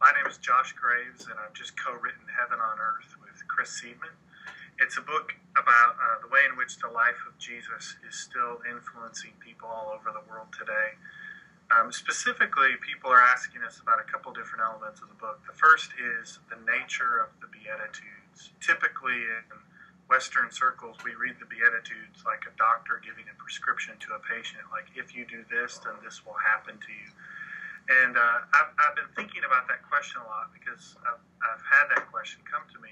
My name is Josh Graves, and I've just co-written Heaven on Earth with Chris Seidman. It's a book about the way in which the life of Jesus is still influencing people all over the world today. Specifically, people are asking us about a couple different elements of the book. The first is the nature of the Beatitudes. Typically, in Western circles, we read the Beatitudes like a doctor giving a prescription to a patient, like, if you do this, then this will happen to you. And I've been thinking about that question a lot because I've had that question come to me.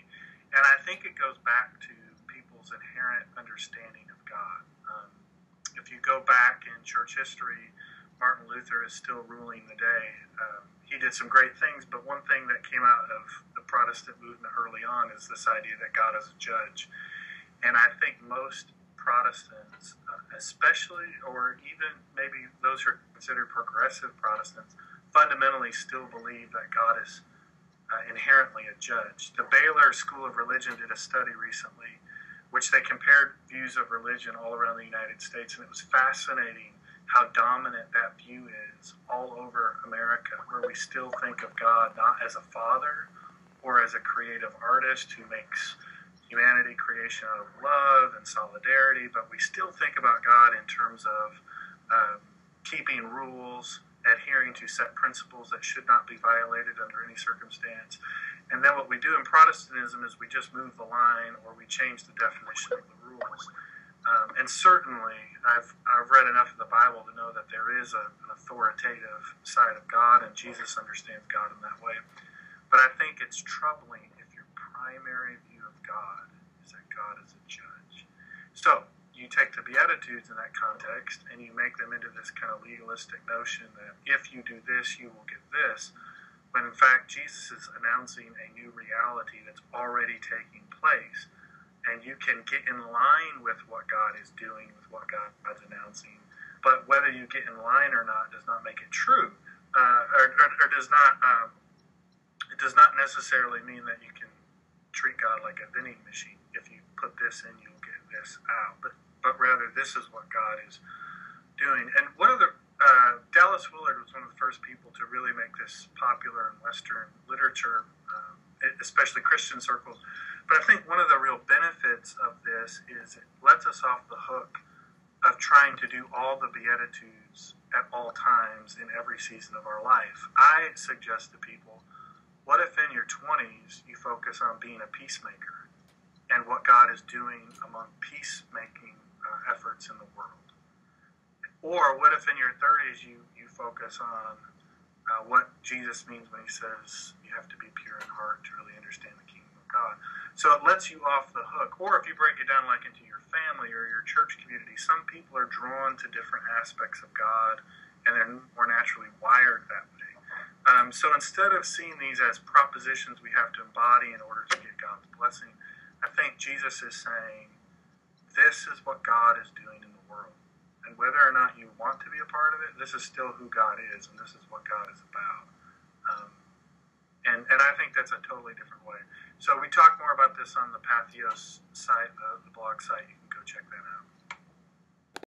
And I think it goes back to people's inherent understanding of God. If you go back in church history, Martin Luther is still ruling the day. He did some great things, but one thing that came out of the Protestant movement early on is this idea that God is a judge. And I think most Protestants, especially, or even maybe those who are considered progressive Protestants, fundamentally still believe that God is inherently a judge. The Baylor School of Religion did a study recently which they compared views of religion all around the United States, and it was fascinating how dominant that view is all over America, where we still think of God not as a father or as a creative artist who makes humanity creation out of love and solidarity, but we still think about God in terms of keeping rules, adhering to set principles that should not be violated under any circumstance. And then what we do in Protestantism is we just move the line, or we change the definition of the rules. And certainly, I've read enough of the Bible to know that there is an authoritative side of God, and Jesus understands God in that way. But I think it's troubling if your primary view of God is that God is a judge. So, you take the Beatitudes in that context, and you make them into this kind of legalistic notion that if you do this, you will get this. When in fact, Jesus is announcing a new reality that's already taking place. And you can get in line with what God is doing, with what God's announcing. But whether you get in line or not does not make it true, or does not. It does not necessarily mean that you can treat God like a vending machine. If you put this in, you'll get this out. But rather, this is what God is doing. And one of the Dallas Willard was one of the first people to really make this popular in Western literature, especially Christian circles. But I think one of the real benefits of this is it lets us off the hook of trying to do all the Beatitudes at all times in every season of our life. I suggest to people, what if in your 20s you focus on being a peacemaker and what God is doing among peacemaking efforts in the world? Or what if in your 30s you focus on what Jesus means when he says you have to be pure in heart to really understand the kingdom of God? So it lets you off the hook. Or if you break it down like into your family or your church community, some people are drawn to different aspects of God and they're more naturally wired that way. So instead of seeing these as propositions we have to embody in order to get God's blessing, I think Jesus is saying, this is what God is doing in the world. And whether or not you want to be a part of it, this is still who God is, and this is what God is about. And I think that's a totally different way. So we talk more about this on the Patheos site, the blog site. You can go check that out.